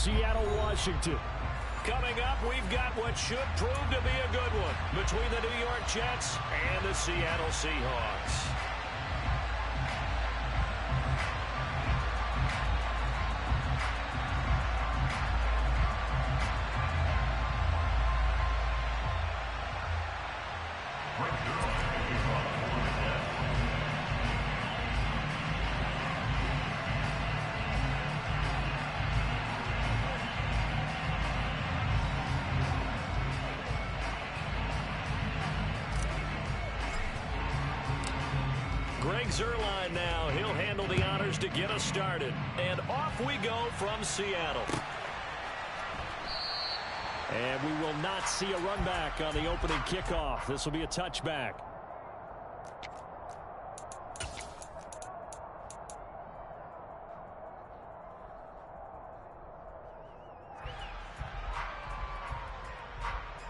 Seattle, Washington. Coming up, we've got what should prove to be a good one between the New York Jets and the Seattle Seahawks. Greg Zuerlein now. He'll handle the honors to get us started. And off we go from Seattle. And we will not see a run back on the opening kickoff. This will be a touchback.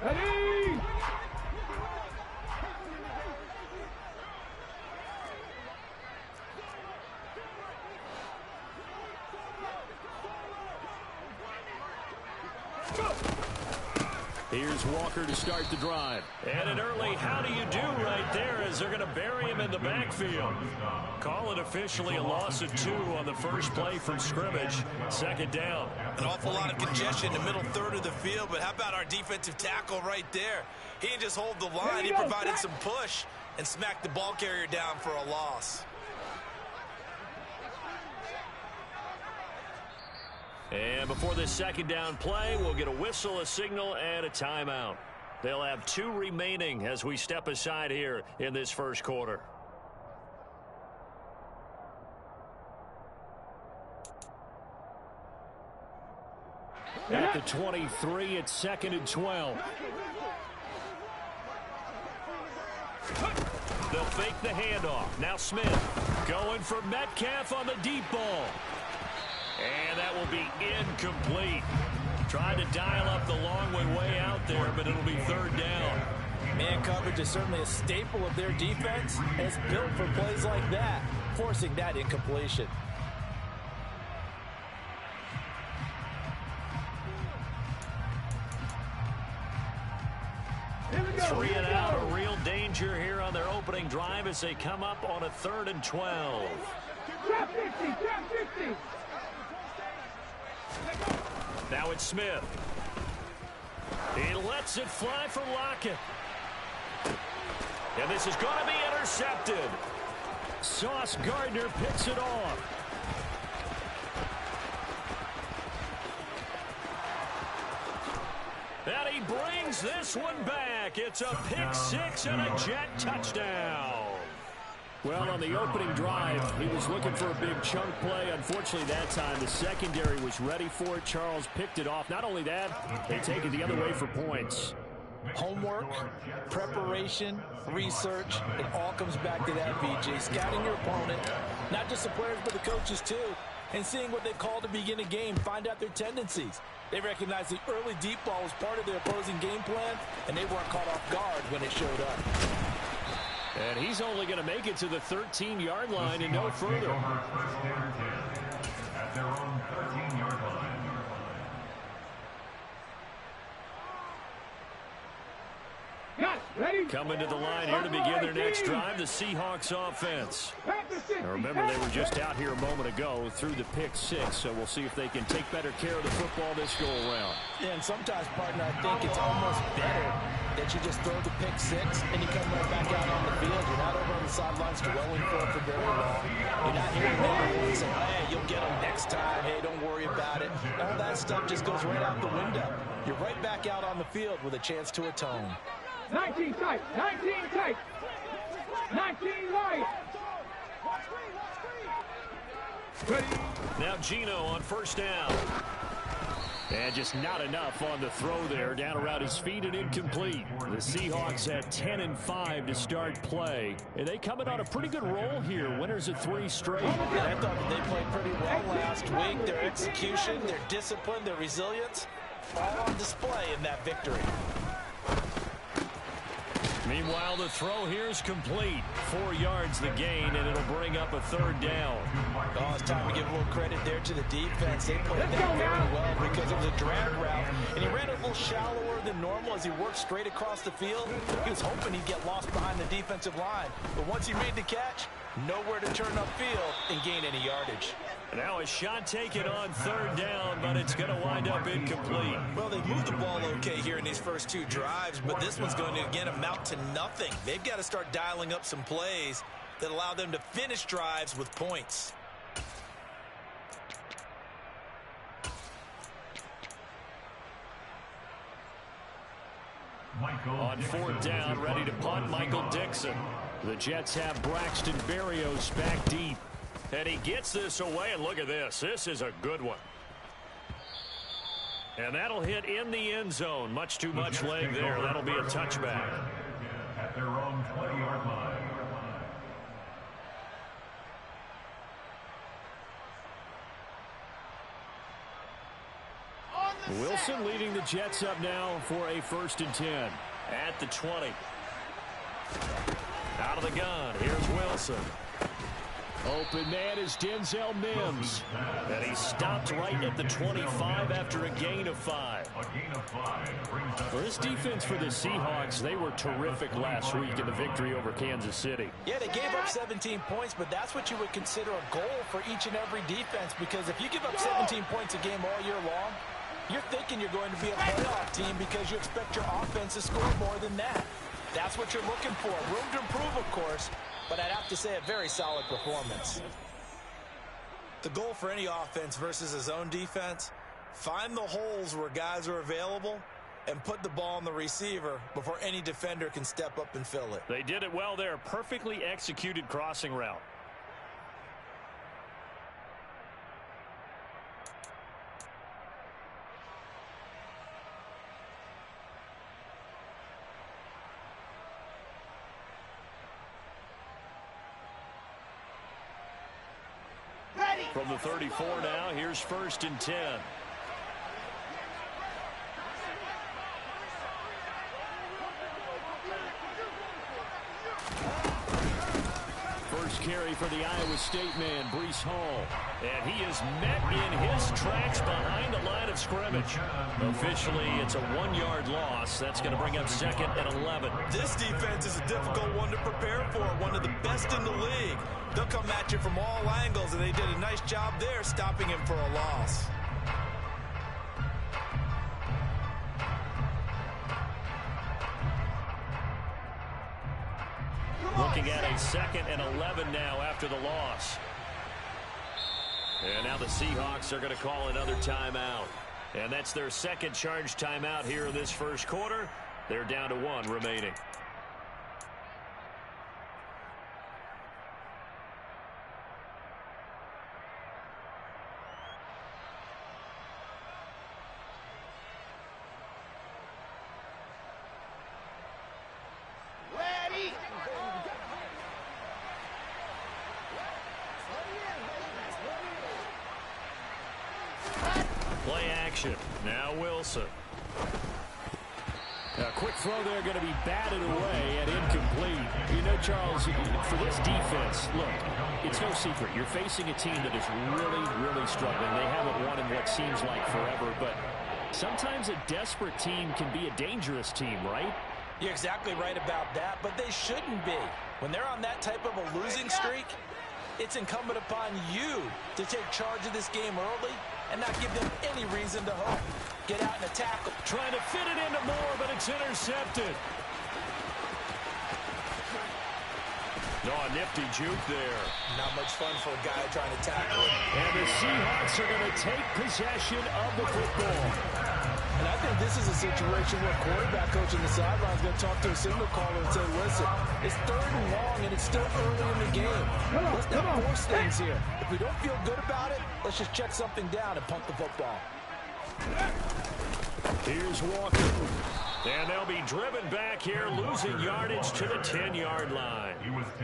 Ready? Here's Walker to start the drive. And an early how do you do right there as they're going to bury him in the backfield. Call it officially a loss of 2 on the first play from scrimmage. Second down. An awful lot of congestion in the middle third of the field, but how about our defensive tackle right there? He didn't just hold the line, he provided some push and smacked the ball carrier down for a loss. And before this second down play, we'll get a whistle, a signal, and a timeout. They'll have 2 remaining as we step aside here in this first quarter. At the 23, it's 2nd and 12. They'll fake the handoff. Now Smith going for Metcalf on the deep ball. And that will be incomplete. Trying to dial up the long way out there, but it'll be 3rd down. Man coverage is certainly a staple of their defense, and it's built for plays like that, forcing that incompletion. Three and out, a real danger here on their opening drive as they come up on a 3rd and 12. Trap 50, trap 50. Now it's Smith. He lets it fly for Lockett. And this is going to be intercepted. Sauce Gardner picks it off. And he brings this one back. It's a pick 6 and a Jet touchdown. Well, on the opening drive, he was looking for a big chunk play. Unfortunately, that time, the secondary was ready for it. Charles picked it off. Not only that, they take it the other way for points. Homework, preparation, research, it all comes back to that, BJ. Scouting your opponent, not just the players, but the coaches too, and seeing what they call to begin a game, find out their tendencies. They recognized the early deep ball was part of their opposing game plan, and they weren't caught off guard when it showed up. And he's only going to make it to the 13-yard line and no further. At their own 13-yard line. Coming to the line here to begin their next drive, the Seahawks offense. Now remember, they were just out here a moment ago through the pick 6, so we'll see if they can take better care of the football this go-around. Yeah, and sometimes, partner, I think it's almost better that you just throw the pick 6 and you come right back out on the field. You're not over on the sidelines dwelling for it for very long. You're not hearing everyone say, hey, you'll get them next time. Hey, don't worry about it. All that stuff just goes right out the window. You're right back out on the field with a chance to atone. 19 tight, 19 tight, 19 wide. Ready. Now Gino on first down. And just not enough on the throw there. Down around his feet and incomplete. The Seahawks at 10-5 to start play. And they coming on a pretty good roll here. Winners of 3 straight. And I thought that they played pretty well last week. Their execution, their discipline, their resilience, all on display in that victory. Meanwhile, the throw here is complete. 4 yards the gain, and it'll bring up a 3rd down. Oh, it's time to give a little credit there to the defense. They played that very well because drag route, and he ran it a little shallower than normal as he worked straight across the field. He was hoping he'd get lost behind the defensive line, but once he made the catch, nowhere to turn upfield and gain any yardage. Now a shot taken on third down, but it's going to wind up incomplete. Well, they moved the ball okay here in these first two drives, but this one's going to, again, amount to nothing. They've got to start dialing up some plays that allow them to finish drives with points. On fourth down, ready to punt, Michael Dixon. The Jets have Braxton Berrios back deep. And he gets this away, and look at this. This is a good one. And that'll hit in the end zone. Much too much leg there. That'll be a touchback. At their own 20-yard line. Wilson leading the Jets up now for a 1st and 10 at the 20. Out of the gun. Here's Wilson. Open man is Denzel Mims. And he stopped right at the 25 after a gain of 5. Well, this defense for the Seahawks, they were terrific last week in the victory over Kansas City. Yeah, they gave up 17 points, but that's what you would consider a goal for each and every defense, because if you give up 17 points a game all year long, you're thinking you're going to be a playoff team because you expect your offense to score more than that. That's what you're looking for. Room to improve, of course, but I'd have to say a very solid performance. The goal for any offense versus a zone defense, find the holes where guys are available and put the ball on the receiver before any defender can step up and fill it. They did it well there. Perfectly executed crossing route. From the 34 now, here's 1st and 10. First carry for the Iowa State man, Breece Hall. And he is met in his tracks behind the line of scrimmage. Officially, it's a 1-yard loss. That's going to bring up 2nd and 11. This defense is a difficult one to prepare for, one of the best in the league. They'll come at you from all angles, and they did a nice job there stopping him for a loss. Looking at a 2nd and 11 now after the loss. And now the Seahawks are going to call another timeout. And that's their 2nd charge timeout here in this first quarter. They're down to 1 remaining. Play action. Now Wilson. A quick throw there going to be batted away and incomplete. You know, Charles, for this defense, look, it's no secret. You're facing a team that is really, really struggling. They haven't won in what seems like forever, but sometimes a desperate team can be a dangerous team, right? You're exactly right about that, but they shouldn't be. When they're on that type of a losing streak, it's incumbent upon you to take charge of this game early and not give them any reason to hope. Get out and attack them. Trying to fit it into Moore, but it's intercepted. No, a nifty juke there. Not much fun for a guy trying to tackle it. And the Seahawks are going to take possession of the football. And I think this is a situation where quarterback coach on the sideline is going to talk to a signal caller and say, listen, it's 3rd and long and it's still early in the game. Let's not force things here. If we don't feel good about it, let's just check something down and punt the football. Here's Walker. And they'll be driven back here, losing yardage to the 10-yard line.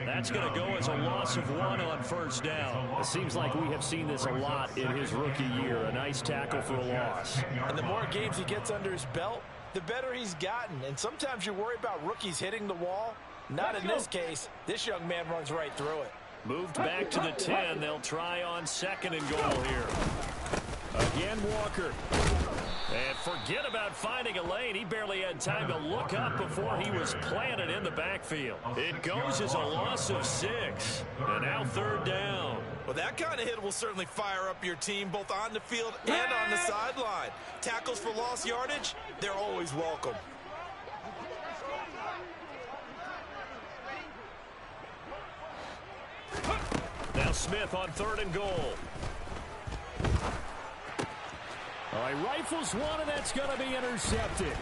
That's going to go as a loss of 1 on 1st down. It seems like we have seen this a lot in his rookie year. A nice tackle for a loss. And the more games he gets under his belt, the better he's gotten. And sometimes you worry about rookies hitting the wall. Not in this case. This young man runs right through it. Moved back to the 10. They'll try on 2nd and goal here. Again, Walker. And forget about finding a lane. He barely had time to look up before he was planted in the backfield. It goes as a loss of 6. And now 3rd down. Well, that kind of hit will certainly fire up your team both on the field and on the sideline. Tackles for lost yardage, they're always welcome. Now Smith on 3rd and goal. All right, rifles one, and that's going to be intercepted.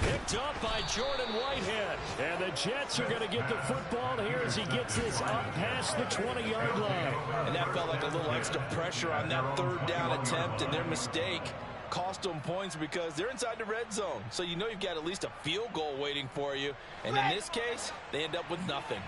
Picked up by Jordan Whitehead. And the Jets are going to get the football here as he gets this up past the 20-yard line. And that felt like a little extra pressure on that 3rd down attempt, and their mistake cost them points because they're inside the red zone. So you know you've got at least a field goal waiting for you. And in this case, they end up with nothing.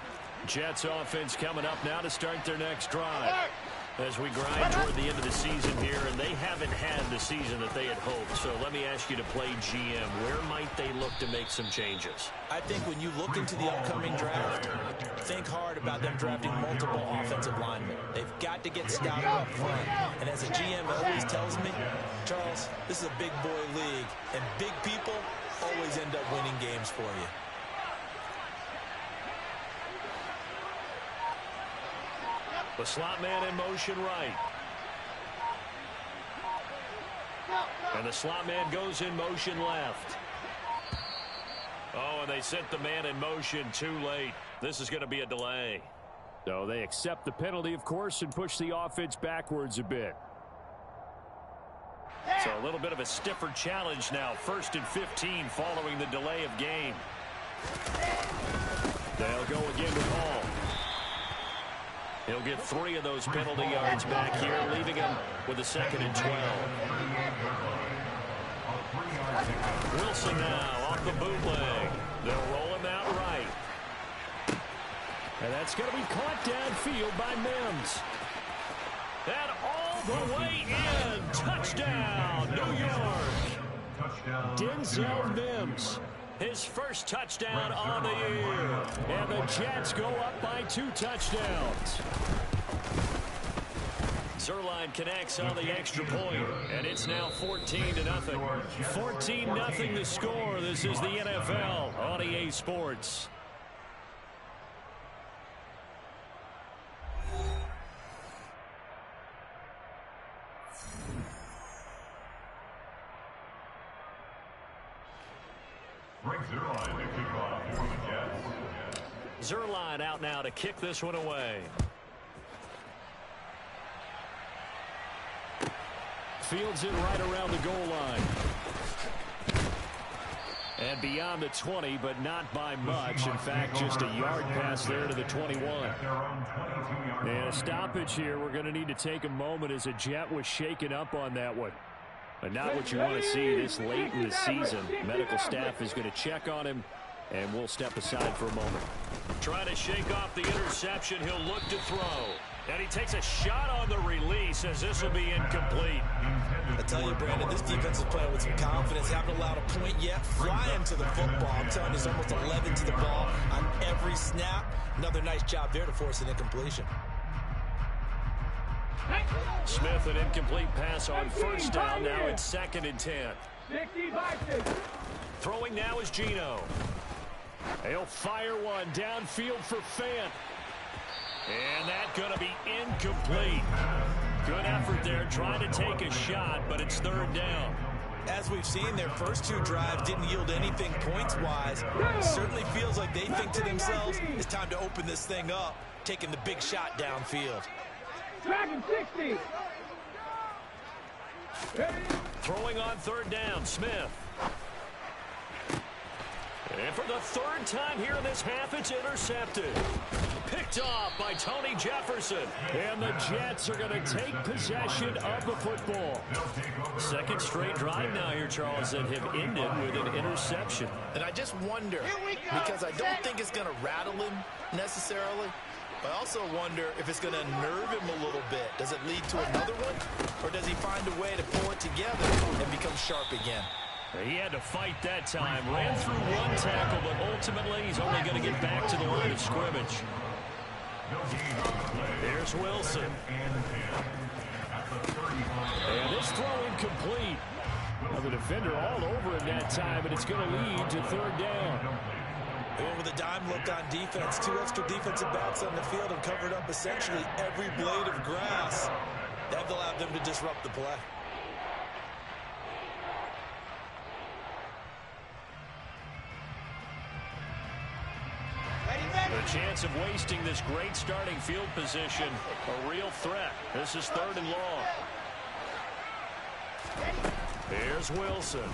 Jets offense coming up now to start their next drive. As we grind toward the end of the season here, and they haven't had the season that they had hoped. So let me ask you to play GM. Where might they look to make some changes? I think when you look into the upcoming draft, think hard about them drafting multiple offensive linemen. They've got to get stout up front. And as a GM always tells me, Charles, this is a big boy league, and big people always end up winning games for you. The slot man in motion right. And the slot man goes in motion left. Oh, and they sent the man in motion too late. This is going to be a delay. So they accept the penalty, of course, and push the offense backwards a bit. So a little bit of a stiffer challenge now. 1st and 15 following the delay of game. They'll go again with Hall. He'll get 3 of those penalty yards back here, leaving him with a 2nd and 12. Wilson now off the bootleg. They'll roll him out right. And that's going to be caught downfield by Mims. And all the way in. Touchdown, New York. Denzel Mims. His first touchdown on the year. And the Jets go up by 2 touchdowns. Zerline connects on the extra point, and it's now 14-0. 14-0 the score. This is the NFL on EA Sports. Zerline out now to kick this one away. Fields it right around the goal line. And beyond the 20, but not by much. In fact, just a yard pass there to the 21. And a stoppage here. We're going to need to take a moment as a Jet was shaken up on that one. But not what you want to see this late in the season. Medical staff is going to check on him, and we'll step aside for a moment. Trying to shake off the interception. He'll look to throw. And he takes a shot on the release as this will be incomplete. I tell you, Brandon, this defense is playing with some confidence. Haven't allowed a point yet. Flying to the football. I'm telling you, it's almost 11 to the ball on every snap. Another nice job there to force an incompletion. Smith, an incomplete pass on 1st down. Now it's 2nd and 10. Throwing now is Geno. He'll fire one downfield for Fant. And that's going to be incomplete. Good effort there trying to take a shot, but it's 3rd down. As we've seen, their first 2 drives didn't yield anything points-wise. Certainly feels like they think to themselves, it's time to open this thing up, taking the big shot downfield. Dragon 60. Throwing on 3rd down, Smith. And for the 3rd time here in this half, it's intercepted. Picked off by Tony Jefferson. And the Jets are going to take possession of the football. 2nd straight drive now here, Charles, that have ended with an interception. And I just wonder, because I don't think it's going to rattle him necessarily, but I also wonder if it's going to nerve him a little bit. Does it lead to another one? Or does he find a way to pull it together and become sharp again? He had to fight that time. Ran through 1 tackle, but ultimately he's only going to get back to the line of scrimmage. Here's Wilson. And this throw incomplete. Well, the defender all over him that time, and it's going to lead to third down. They went with a dime look on defense. 2 extra defensive backs on the field and covered up essentially every blade of grass. That allowed them to disrupt the play. The chance of wasting this great starting field position, a real threat. This is 3rd and long. Here's Wilson.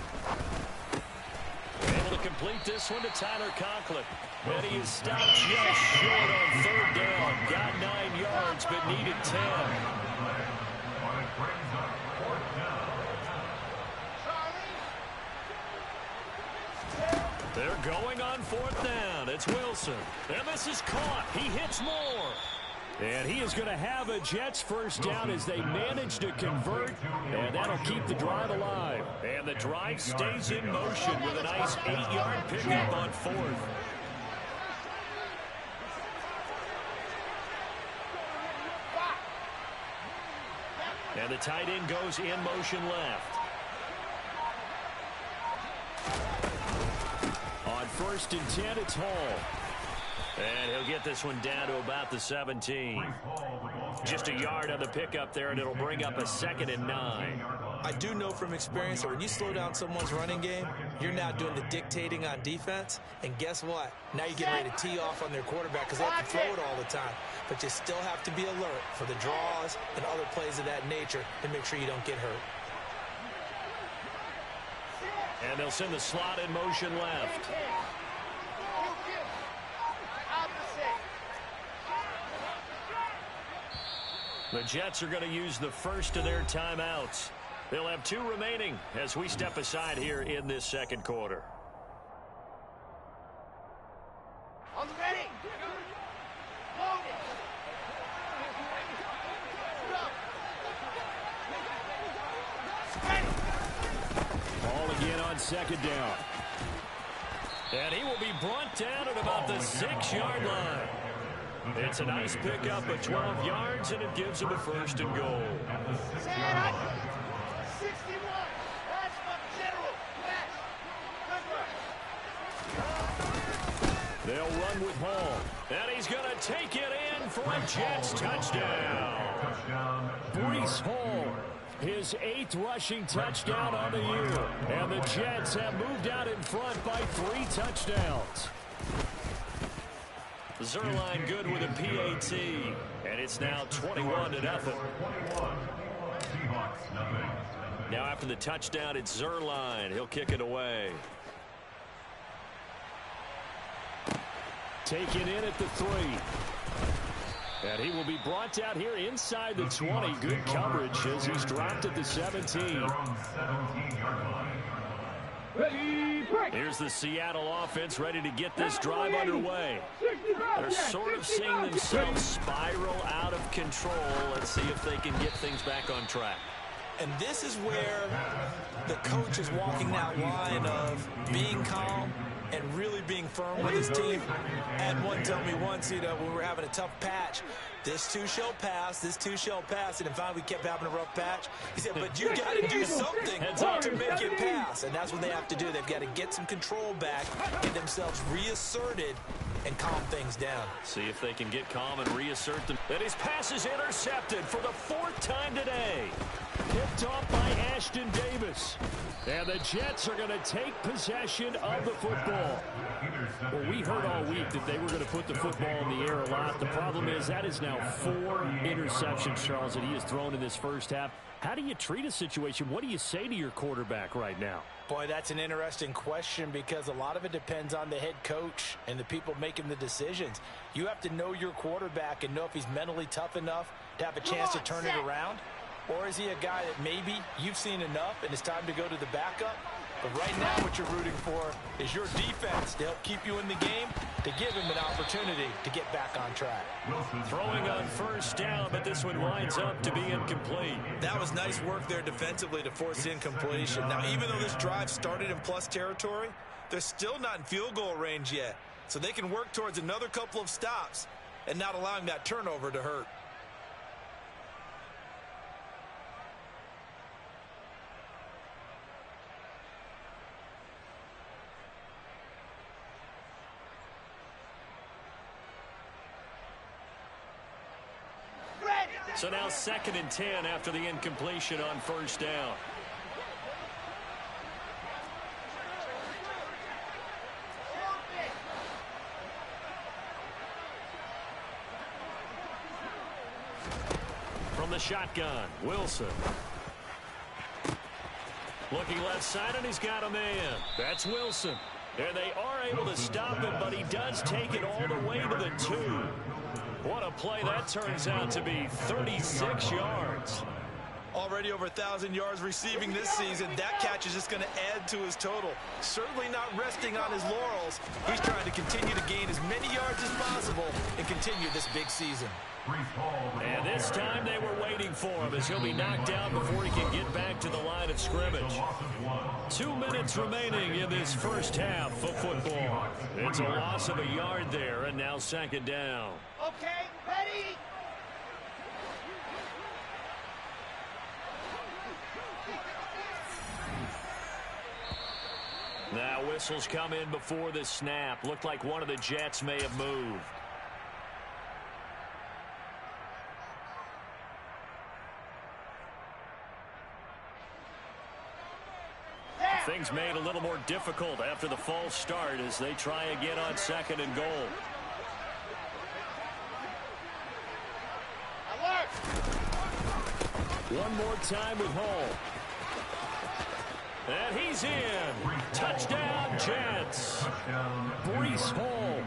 Able to complete this one to Tyler Conklin. And he is stopped just short on 3rd down. Got 9 yards, but needed 10. They're going on 4th down. It's Wilson. And this is caught. He hits Moore. And he is going to have a Jets first down as they manage to convert. And that'll keep the drive alive. And the drive stays in motion with a nice 8-yard pickup on 4th. And the tight end goes in motion left. On 1st and 10, it's Hall. And he'll get this one down to about the 17. Just a yard on the pickup there, and it'll bring up a 2nd and 9. I do know from experience that when you slow down someone's running game, you're now doing the dictating on defense. And guess what? Now you're getting ready to tee off on their quarterback because they have to throw it all the time. But you still have to be alert for the draws and other plays of that nature to make sure you don't get hurt. And they'll send the slot in motion left. The Jets are going to use the first of their timeouts. They'll have 2 remaining as we step aside here in this 2nd quarter. On the ready. Loaded. Ball again on 2nd down. And he will be brought down at about the 6-yard line. It's a nice pickup of 12 yards, and it gives him a 1st and goal. 61. That's my general. They'll run with Hall. And he's going to take it in for a Jets touchdown. Breece Hall, his 8th rushing touchdown on the year. And the Jets have moved out in front by 3 touchdowns. Zerline good with a PAT, and it's now 21-0. Now after the touchdown, it's Zerline. He'll kick it away. Taken in at the 3. And he will be brought out here inside the 20. Good coverage as he's dropped at the 17. Here's the Seattle offense ready to get this drive underway. They're sort of seeing themselves spiral out of control. Let's see if they can get things back on track. And this is where the coach is walking that line of being calm and really being firm with his team. I had one tell me once, when we were having a tough patch, this too shall pass, this too shall pass, and finally we kept having a rough patch. He said, but you got to do something to make it pass, and that's what they have to do. They've got to get some control back, get themselves reasserted, and calm things down. See if they can get calm and reassert them. And his pass is intercepted for the 4th time today. Picked off by Ashton Davis. And the Jets are going to take possession of the football. Well, we heard all week that they were going to put the football in the air a lot. The problem is that is now 4 interceptions, Charles, that he has thrown in this first half. How do you treat a situation? What do you say to your quarterback right now? Boy, that's an interesting question because a lot of it depends on the head coach and the people making the decisions. You have to know your quarterback and know if he's mentally tough enough to have a chance to turn it around. Or is he a guy that maybe you've seen enough and it's time to go to the backup? But right now what you're rooting for is your defense to help keep you in the game, to give him an opportunity to get back on track. Throwing on 1st down, but this one winds up to be incomplete. That was nice work there defensively to force incompletion. Now, even though this drive started in plus territory, they're still not in field goal range yet. So they can work towards another couple of stops and not allowing that turnover to hurt. So now 2nd and 10 after the incompletion on first down. From the shotgun, Wilson. Looking left side, and he's got a man. That's Wilson. And they are able to stop him, but he does take it all the way to the 2. What a play that turns out to be, 36 yards. Already over 1,000 yards receiving this season. That catch is just going to add to his total. Certainly not resting on his laurels. He's trying to continue to gain as many yards as possible and continue this big season. And this time they were waiting for him as he'll be knocked out before he can get back to the line of scrimmage. 2 minutes remaining in this first half of football. It's a loss of a yard there, and now 2nd down. Okay, ready? Now whistles come in before the snap. Looked like one of the Jets may have moved. Things made a little more difficult after the false start as they try again on 2nd and goal. Alert! One more time with Hall. And he's in. Touchdown, Jets. Breece Hall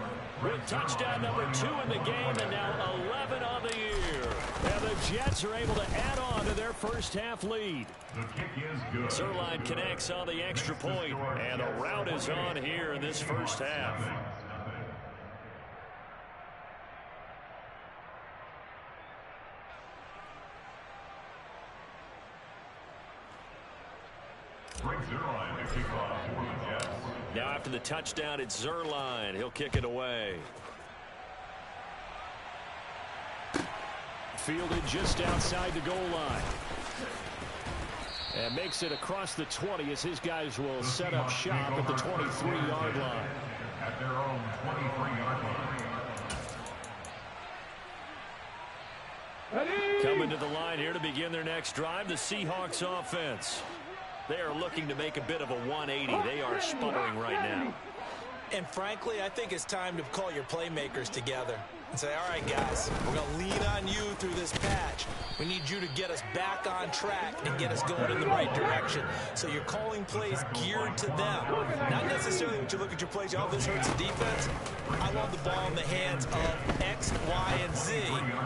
with touchdown number 2 in the game, and now 11 on the year. And the Jets are able to add on to their first half lead. The kick is good. Zerline connects on the extra point, and the rout is on here in this first half. Now after the touchdown, it's Zerline. He'll kick it away. Fielded just outside the goal line. And makes it across the 20 as his guys will set up shop at the 23-yard line. At their own 23-yard line. Coming to the line here to begin their next drive, the Seahawks offense. They are looking to make a bit of a 180. They are sputtering right now. And frankly, I think it's time to call your playmakers together and say, all right, guys, we're going to lean on you through this patch. We need you to get us back on track and get us going in the right direction. So you're calling plays geared to them. Not necessarily when you look at your plays, oh, this hurts the defense. I want the ball in the hands of X, Y, and Z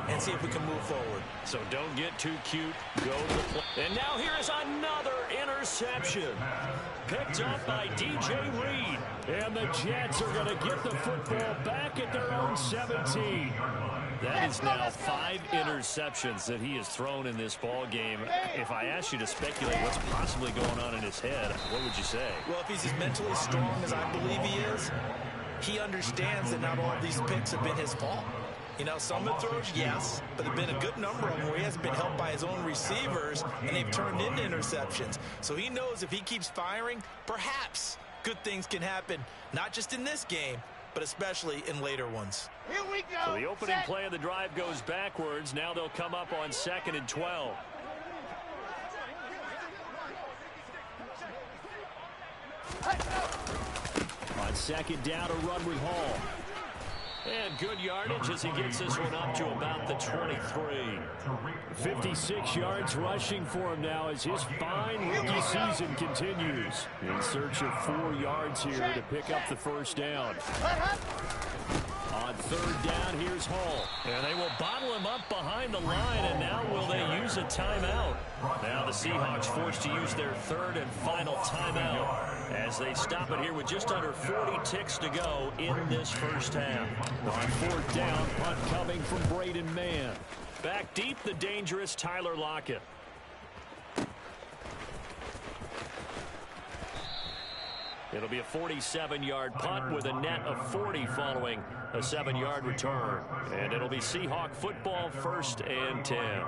and see if we can move forward. So don't get too cute. Go to the play. And now here is another interception. Picked up by DJ Reed. And the Jets are going to get the football back at their own 17. That is now 5 interceptions that he has thrown in this ball game. If I asked you to speculate what's possibly going on in his head, what would you say? Well, if he's as mentally strong as I believe he is, he understands that not all of these picks have been his fault. You know, some of the throws, yes, but there have been a good number of them where he hasn't been helped by his own receivers, and they've turned into interceptions. So he knows if he keeps firing, perhaps good things can happen, not just in this game, but especially in later ones. Here we go. So the opening play of the drive goes backwards. Now they'll come up on 2nd and 12. On 2nd down, a run with Hall. And good yardage as he gets this one up to about the 23. 56 yards rushing for him now as his fine rookie season continues. In search of 4 yards here to pick up the first down. On 3rd down, here's Hall. And they will bottle him up behind the line, and now will they use a timeout? Now the Seahawks forced to use their 3rd and final timeout as they stop it here with just under 40 ticks to go in this first half. On 4th down, punt coming from Braden Mann. Back deep, the dangerous Tyler Lockett. It'll be a 47-yard punt with a net of 40 following a 7-yard return. And it'll be Seahawk football, 1st and 10.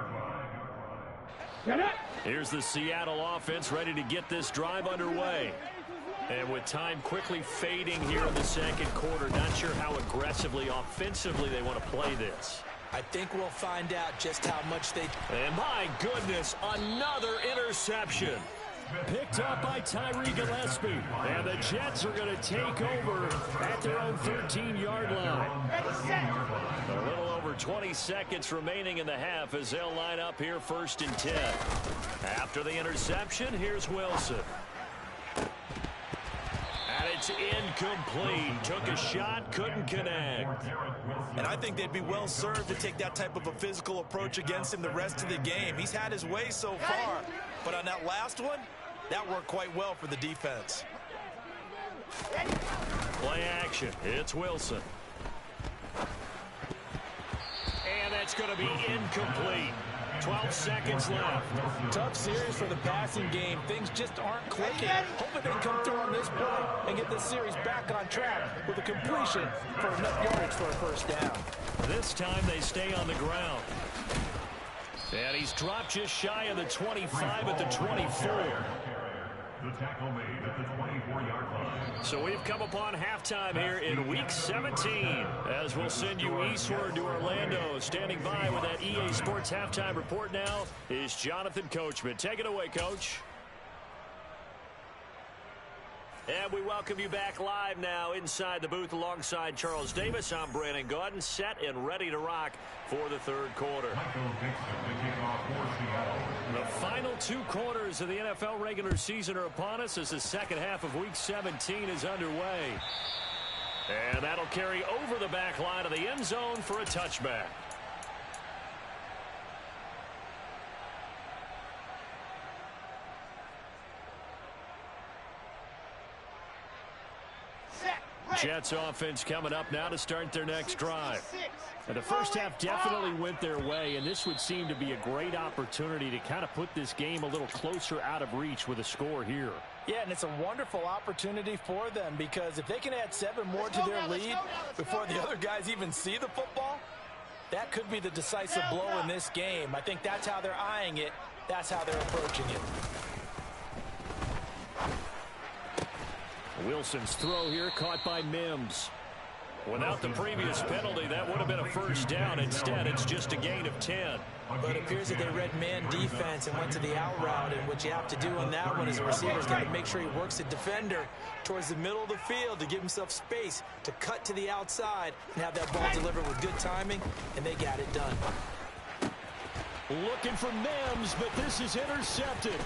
Here's the Seattle offense ready to get this drive underway. And with time quickly fading here in the 2nd quarter, not sure how aggressively, offensively they want to play this. I think we'll find out just how much they... And my goodness, another interception. Picked up by Tyree Gillespie. And the Jets are going to take over at their own 13-yard line. A little over 20 seconds remaining in the half as they'll line up here 1st and 10. After the interception, here's Wilson. And it's incomplete. Took a shot, couldn't connect. And I think they'd be well served to take that type of a physical approach against him the rest of the game. He's had his way so far. But on that last one, that worked quite well for the defense. Play action. It's Wilson. And that's going to be incomplete. 12 seconds left. Tough series for the passing game. Things just aren't clicking. Hoping they can come through on this play and get this series back on track with a completion for enough yardage for a first down. This time they stay on the ground. And he's dropped just shy of the 25 at the 24. The tackle made at the 24-yard line. So we've come upon halftime here in Week 17 as we'll send you eastward to Orlando. Standing by with that EA Sports halftime report now is Jonathan Coachman. Take it away, Coach. And we welcome you back live now inside the booth alongside Charles Davis. I'm Brandon Gaudin, set and ready to rock for the third quarter. The final 2 quarters of the NFL regular season are upon us as the second half of Week 17 is underway. And that'll carry over the back line of the end zone for a touchback. Jets offense coming up now to start their next drive. And the first half definitely went their way, and this would seem to be a great opportunity to kind of put this game a little closer out of reach with a score here. Yeah, and it's a wonderful opportunity for them because if they can add 7 more to their lead before the other guys even see the football, that could be the decisive blow in this game. I think that's how they're eyeing it. That's how they're approaching it. Wilson's throw here caught by Mims. Without the previous penalty, that would have been a first down. Instead, it's just a gain of 10. But it appears that they read man defense and went to the out route. And what you have to do on that one is the receiver's got to make sure he works the defender towards the middle of the field to give himself space to cut to the outside and have that ball delivered with good timing, and they got it done. Looking for Mims, but this is intercepted.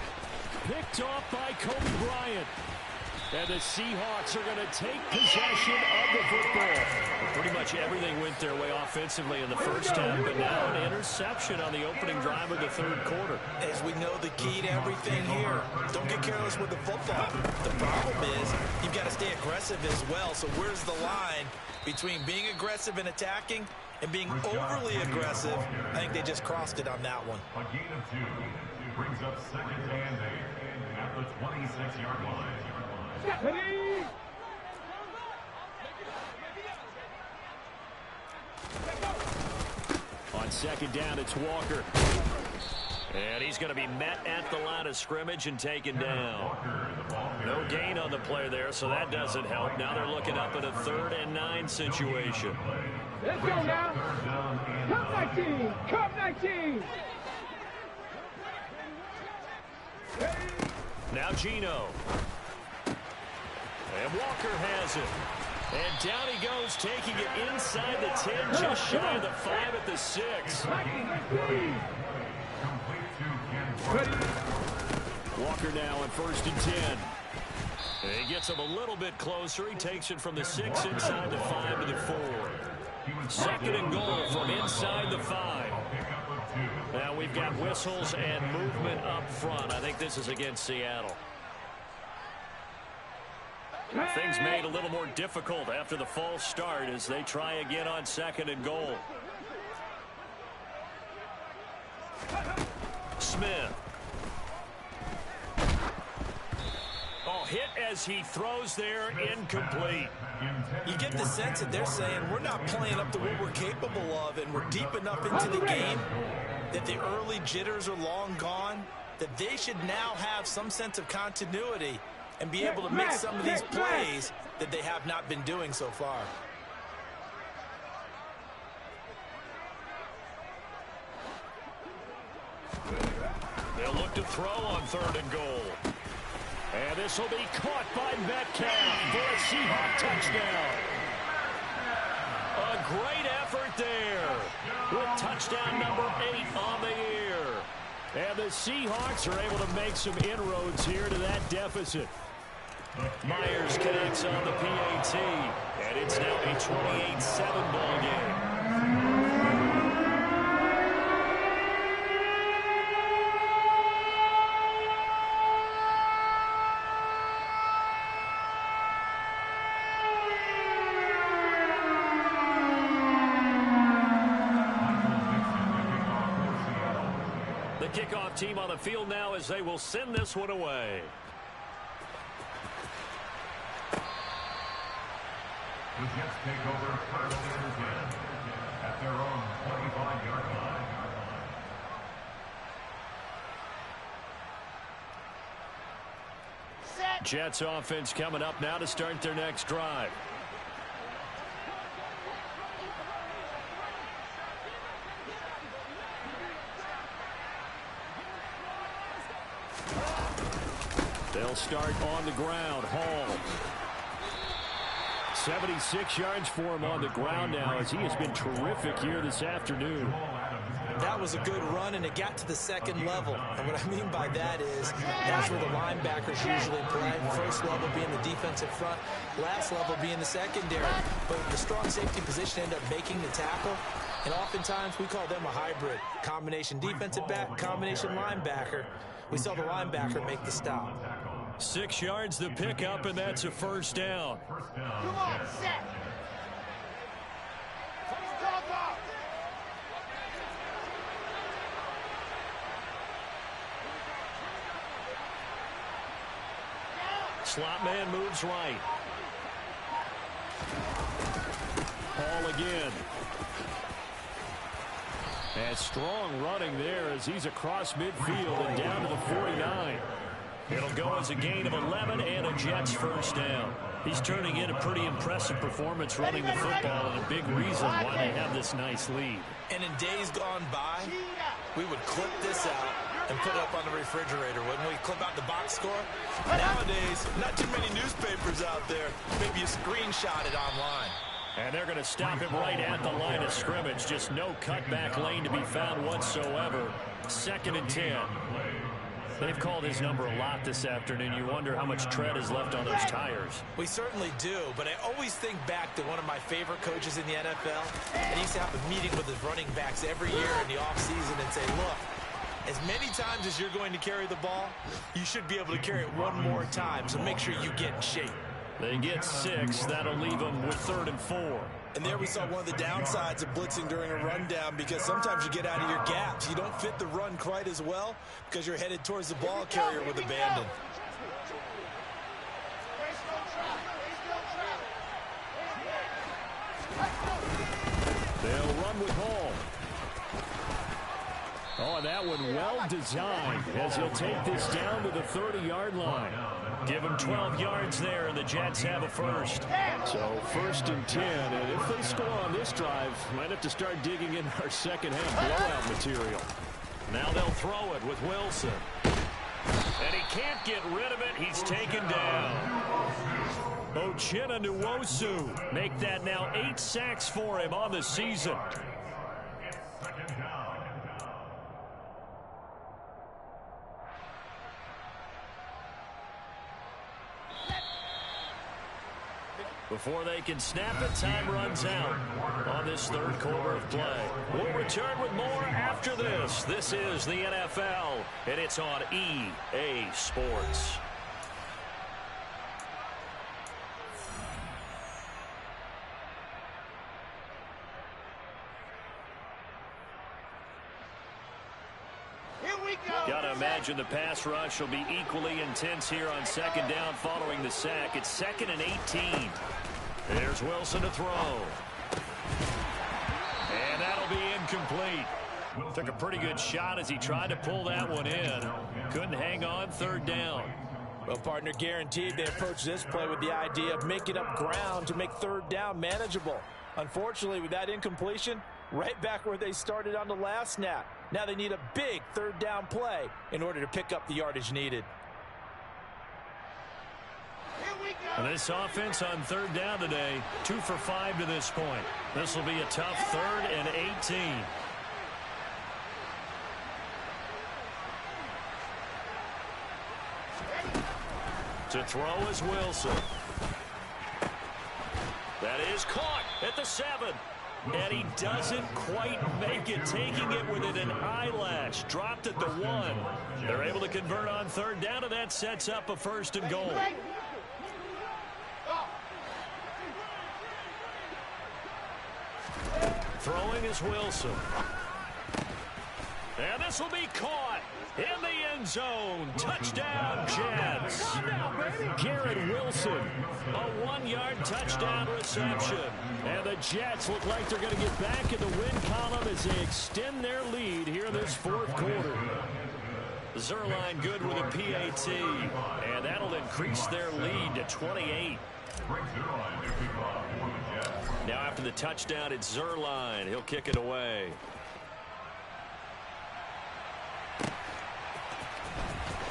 Picked off by Kobe Bryant. And the Seahawks are going to take possession of the football. Pretty much everything went their way offensively in the first half, but now an interception on the opening drive of the third quarter. As we know, the key to everything here, don't get careless with the football. The problem is you've got to stay aggressive as well. So where's the line between being aggressive and attacking and being overly aggressive? I think they just crossed it on that one. A gain of 2 brings up 2nd and 8 at the 26-yard line. On second down, it's Walker. And he's going to be met at the line of scrimmage and taken down. No gain on the play there, so that doesn't help. Now they're looking up at a 3rd and 9 situation. Let's go now. Cup 19. Cup 19. Now Gino. And Walker has it. And down he goes, taking it inside the 10, just shy of the 5 at the 6. Walker now on 1st and 10. And he gets him a little bit closer. He takes it from the 6 inside the 5 to the 4. 2nd and goal from inside the 5. Now we've got whistles and movement up front. I think this is against Seattle. Things made a little more difficult after the false start as they try again on 2nd and goal. Smith. Oh, hit as he throws there, incomplete. You get the sense that they're saying we're not playing up to what we're capable of, and we're deep enough into the game that the early jitters are long gone, that they should now have some sense of continuity and be able to make some of these plays that they have not been doing so far. to throw on 3rd and goal. And this will be caught by Metcalf for a Seahawk touchdown. A great effort there with touchdown number 8 on the year. And the Seahawks are able to make some inroads here to that deficit. Myers connects on the PAT, and it's now a 28-7 ball game. The kickoff team on the field now as they will send this one away. The Jets take over 1st and 10 at their own 25-yard line. Jets offense coming up now to start their next drive. They'll start on the ground. Hall. 76 yards for him on the ground now as he has been terrific here this afternoon. That was a good run, and it got to the 2nd level. And what I mean by that is that's where the linebackers usually play. First level being the defensive front, last level being the secondary. But the strong safety position ended up making the tackle. And oftentimes we call them a hybrid. Combination defensive back, combination linebacker. We saw the linebacker make the stop. 6 yards the pickup, and that's a 1st down. Come on, set. Slot man moves right. Hall again. And strong running there as he's across midfield and down to the 49. It'll go as a gain of 11 and a Jets 1st down. He's turning in a pretty impressive performance running the football and a big reason why they have this nice lead. And in days gone by, we would clip this out and put it up on the refrigerator, wouldn't we? Clip out the box score. Nowadays, not too many newspapers out there. Maybe you screenshot it online. And they're going to stop him right at the line of scrimmage. Just no cutback lane to be found whatsoever. 2nd and 10. They've called his number a lot this afternoon. You wonder how much tread is left on those tires. We certainly do, but I always think back to one of my favorite coaches in the NFL. And he used to have a meeting with his running backs every year in the offseason and say, look, as many times as you're going to carry the ball, you should be able to carry it one more time, so make sure you get in shape. They get 6. That'll leave them with 3rd and 4. And there we saw one of the downsides of blitzing during a rundown, because sometimes you get out of your gaps. You don't fit the run quite as well because you're headed towards the ball carrier with abandon. They'll run with Hall. Oh, and that one well designed as he'll take this down to the 30-yard line. Give him 12 yards there, and the Jets have a 1st. So 1st and 10, and if they score on this drive, might have to start digging in our second-half blowout material. Now they'll throw it with Wilson. And he can't get rid of it. He's taken down. Uchenna Nwosu make that now 8 sacks for him on the season. Before they can snap it, time runs out on this 3rd quarter of play. We'll return with more after this. This is the NFL, and it's on EA Sports. Gotta imagine the pass rush will be equally intense here on 2nd down following the sack. It's 2nd and 18. There's Wilson to throw. And that'll be incomplete. Took a pretty good shot as he tried to pull that one in. Couldn't hang on. 3rd down. Well, partner, guaranteed they approach this play with the idea of making up ground to make 3rd down manageable. Unfortunately, with that incompletion, right back where they started on the last snap. Now they need a big third down play in order to pick up the yardage needed. This offense on third down today, 2 for 5 to this point. This will be a tough 3rd and 18. To throw is Wilson. That is caught at the 7. And he doesn't quite make it, taking it within an eyelash. Dropped at the 1. They're able to convert on third down, and that sets up a 1st and goal. Throwing is Wilson. And this will be caught in the end zone. Touchdown, Jets. Garrett Wilson, a 1-yard touchdown reception. And the Jets look like they're going to get back in the win column as they extend their lead here in this 4th quarter. Zerline good with a PAT, and that'll increase their lead to 28. Now after the touchdown, it's Zerline. He'll kick it away.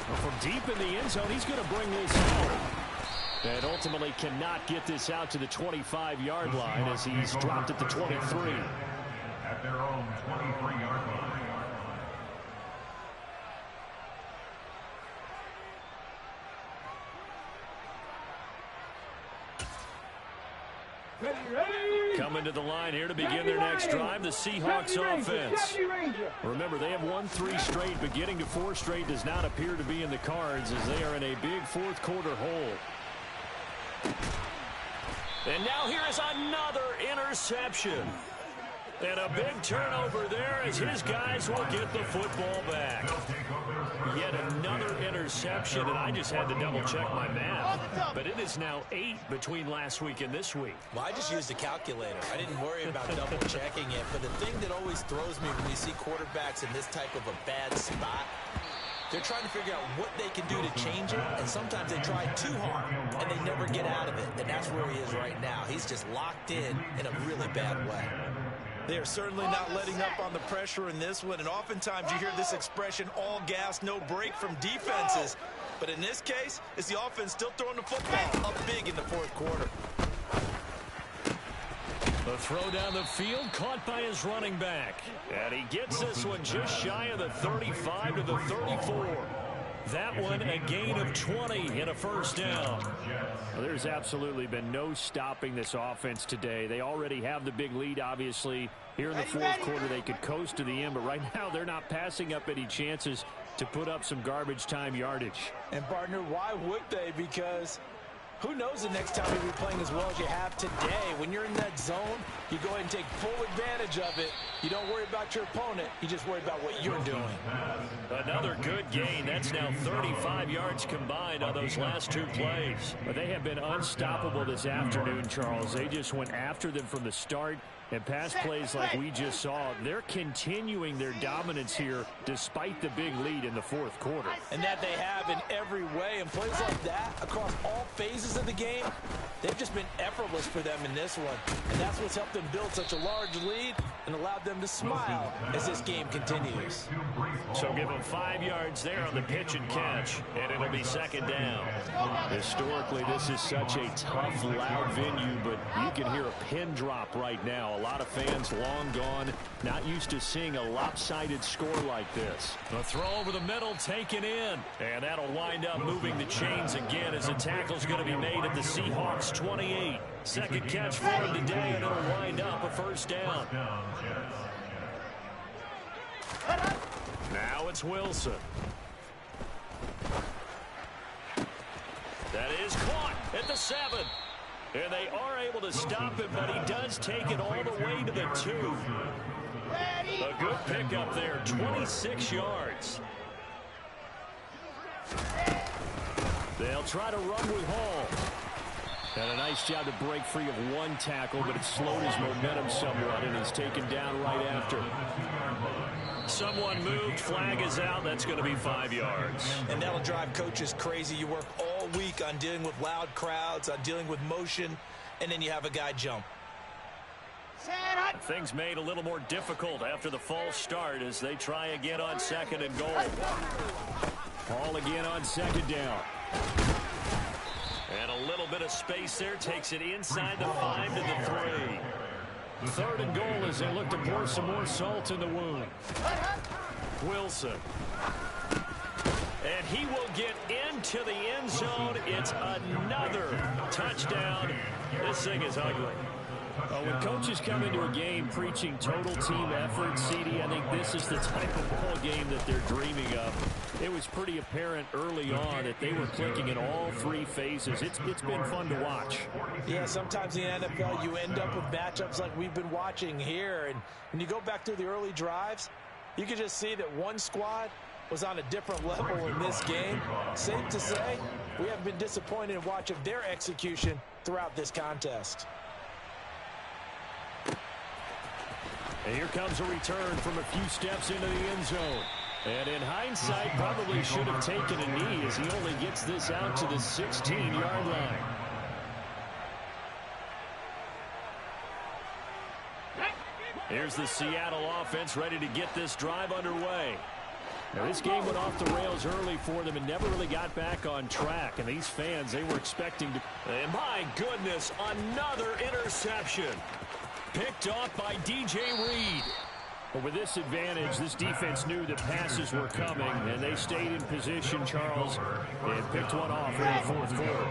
Well, from deep in the end zone, he's going to bring this out. And ultimately cannot get this out to the 25-yard line as he's dropped at the 23. At their own 23-yard line. Coming to the line here to begin their next drive, the Seahawks offense. Remember, they have won 3 straight, but getting to 4 straight does not appear to be in the cards as they are in a big 4th quarter hole. And now here is another interception. And a big turnover there as his guys will get the football back. Yet another interception, and I just had to double-check my math. But it is now 8 between last week and this week. Well, I just used a calculator. I didn't worry about double-checking it. But the thing that always throws me when you see quarterbacks in this type of a bad spot, they're trying to figure out what they can do to change it, and sometimes they try too hard, and they never get out of it. And that's where he is right now. He's just locked in a really bad way. They are certainly not letting up on the pressure in this one, and oftentimes you hear this expression, all gas, no break from defenses. But in this case, it's the offense still throwing the football up big in the 4th quarter. The throw down the field, caught by his running back. And he gets this one just shy of the 35 to the 34. That one a gain of 20 and a 1st down. Well, there's absolutely been no stopping this offense today. They already have the big lead, obviously. Here in the 4th quarter, they could coast to the end, but right now they're not passing up any chances to put up some garbage time yardage. And, partner, why would they? Because who knows the next time you'll be playing as well as you have today. When you're in that zone, you go ahead and take full advantage of it. You don't worry about your opponent. You just worry about what you're doing. Another good gain. That's now 35 yards combined on those last 2 plays. But they have been unstoppable this afternoon, Charles. They just went after them from the start. And pass plays like we just saw, they're continuing their dominance here despite the big lead in the 4th quarter. And that they have in every way. And plays like that across all phases of the game, they've just been effortless for them in this one. And that's what's helped them build such a large lead and allowed them to smile as this game continues. So give them 5 yards there on the pitch and catch, and it'll be 2nd down. Historically, this is such a tough, loud venue, but you can hear a pin drop right now. A lot of fans long gone, not used to seeing a lopsided score like this. The throw over the middle taken in, and that'll wind up moving the chains again as the tackle's going to be made at the Seahawks 28. 2nd catch for him today, and it'll wind up a 1st down. Now it's Wilson. That is caught at the 7. And they are able to stop him, but he does take it all the way to the 2. A good pickup there, 26 yards. They'll try to run with Hall. And a nice job to break free of 1 tackle, but it slowed his momentum somewhat, and he's taken down right after. Someone moved, flag is out, that's going to be 5 yards. And that'll drive coaches crazy. You work all week on dealing with loud crowds, on dealing with motion, and then you have a guy jump. Things made a little more difficult after the false start as they try again on 2nd and goal. Ball again on 2nd down. And a little bit of space there takes it inside the 5 to the 3. 3rd and goal as they look to pour some more salt in the wound. Wilson. And he will get into the end zone. It's another touchdown. This thing is ugly. When coaches come into a game preaching total team effort, CD, I think this is the type of ball game that they're dreaming of. It was pretty apparent early on that they were clicking in all 3 phases. It's been fun to watch. Yeah, sometimes in the NFL you end up with matchups like we've been watching here. And when you go back through the early drives, you can just see that one squad was on a different level in this game. Safe to say, we haven't been disappointed in watching their execution throughout this contest. And here comes a return from a few steps into the end zone. And in hindsight, probably should have taken a knee as he only gets this out to the 16-yard line. Here's the Seattle offense ready to get this drive underway. Now, this game went off the rails early for them and never really got back on track. And these fans, they were expecting to... And my goodness, another interception. Picked off by DJ Reed. But with this advantage, this defense knew that passes were coming, and they stayed in position, Charles, and picked one off in the 4th quarter.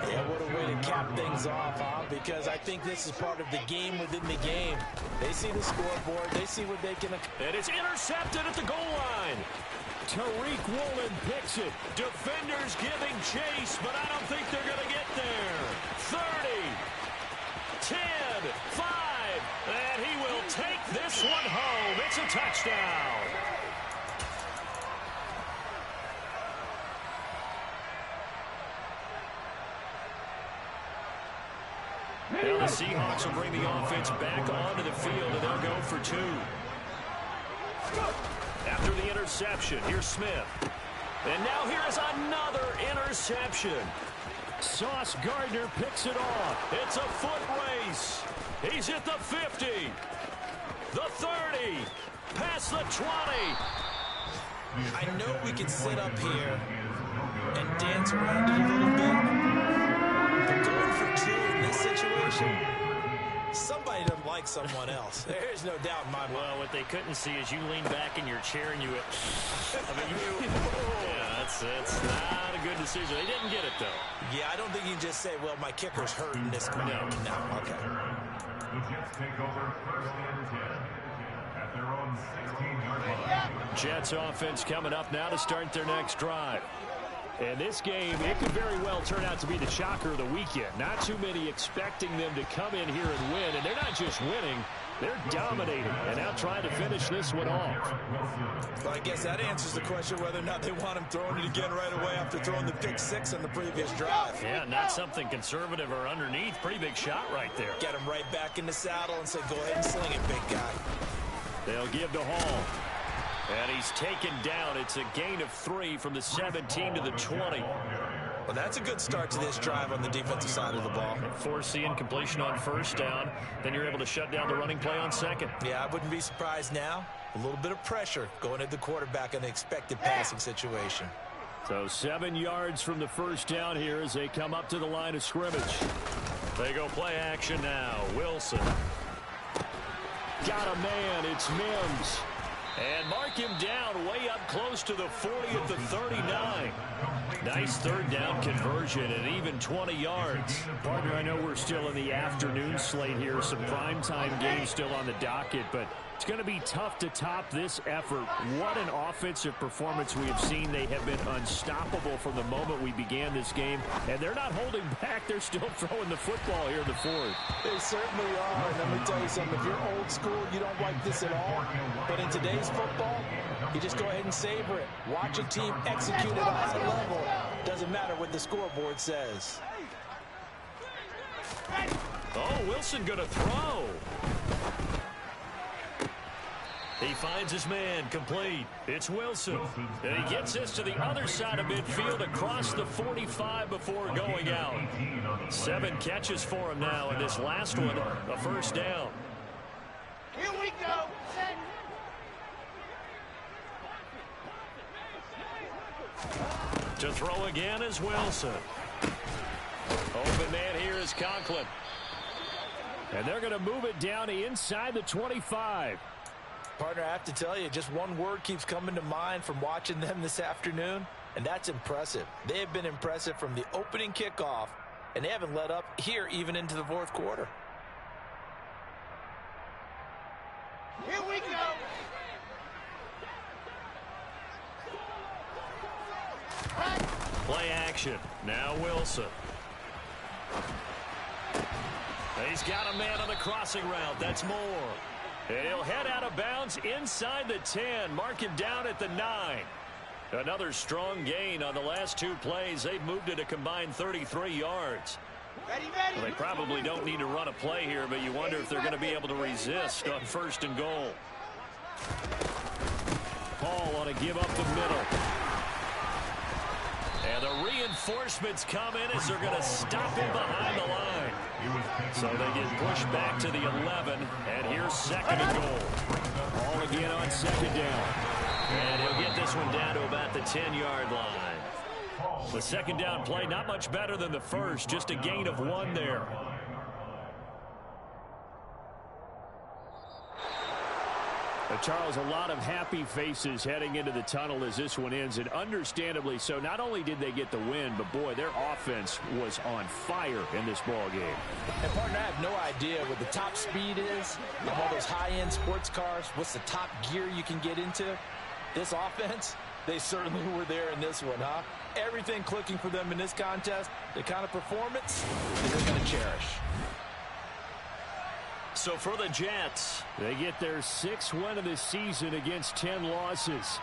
Yeah, what a way to cap things off, huh? Because I think this is part of the game within the game. They see the scoreboard. They see what they can... And it's intercepted at the goal line. Tariq Woolen picks it. Defenders giving chase, but I don't think they're going to get there. 30, 10, 5, and he will take this one home. It's a touchdown. Now the Seahawks will bring the offense back onto the field, and they'll go for 2. After the interception, here's Smith. And now here is another interception. Sauce Gardner picks it off. It's a foot race. He's at the 50. The 30. Past the 20. I know we can sit up here and dance around it a little bit. But going for 2 in this situation, somebody doesn't like someone else. There's no doubt in my mind. Well, what they couldn't see is you lean back in your chair and you... yeah, that's not a good decision. They didn't get it, though. Yeah, I don't think you can just say, well, my kicker's hurt in this one. No, okay. The Jets take over 1st and 10 at their own 16-yard line. Jets offense coming up now to start their next drive. And this game, it could very well turn out to be the shocker of the weekend. Not too many expecting them to come in here and win. And they're not just winning, they're dominating. And now trying to finish this one off. Well, I guess that answers the question whether or not they want him throwing it again right away after throwing the pick 6 on the previous drive. Yeah, not something conservative or underneath. Pretty big shot right there. Get him right back in the saddle and say, go ahead and sling it, big guy. They'll give to Hall. And he's taken down. It's a gain of 3 from the 17 to the 20. Well, that's a good start to this drive on the defensive side of the ball. Foreseeing completion on 1st down. Then you're able to shut down the running play on 2nd. Yeah, I wouldn't be surprised now. A little bit of pressure going at the quarterback in the expected passing situation. So 7 yards from the 1st down here as they come up to the line of scrimmage. They go play action now. Wilson. Got a man. It's Mims. And mark him down way up close to the 40 at the 39. Nice 3rd down conversion and even 20 yards. Partner, I know we're still in the afternoon slate here. Some primetime games still on the docket, but it's going to be tough to top this effort. What an offensive performance we have seen. They have been unstoppable from the moment we began this game, and they're not holding back. They're still throwing the football here in the 4th. They certainly are. And let me tell you something. If you're old school, you don't like this at all. But in today's football, you just go ahead and savor it. Watch a team execute at a high level. Doesn't matter what the scoreboard says. Oh, Wilson going to throw. He finds his man, complete. It's Wilson. And he gets this to the other side of midfield across the 45 before going out. 7 catches for him now, and this last one, a 1st down. To throw again is Wilson. Open man here is Conklin. And they're going to move it down to inside the 25. Partner, I have to tell you, just one word keeps coming to mind from watching them this afternoon, and that's impressive. They have been impressive from the opening kickoff, and they haven't let up here even into the fourth quarter. Here we go. Play action. Now Wilson. He's got a man on the crossing route. That's Moore. And he'll head out of bounds inside the 10. Mark him down at the 9. Another strong gain on the last two plays. They've moved it a combined 33 yards. Well, they probably don't need to run a play here, but you wonder if they're going to be able to resist on 1st and goal. Paul on a give up the middle. And the reinforcements come in as they're going to stop him behind the line. So they get pushed back to the 11, and here's 2nd and goal. Paul again on 2nd down. And he'll get this one down to about the 10-yard line. The 2nd down play, not much better than the first, just a gain of 1 there. Charles, a lot of happy faces heading into the tunnel as this one ends, and understandably so. Not only did they get the win, but boy, their offense was on fire in this ball game. And partner, I have no idea what the top speed is of all those high-end sports cars. What's the top gear you can get into? This offense, they certainly were there in this one, huh? Everything clicking for them in this contest, the kind of performance that they're going to cherish. So for the Jets, they get their 6th win of the season against 10 losses.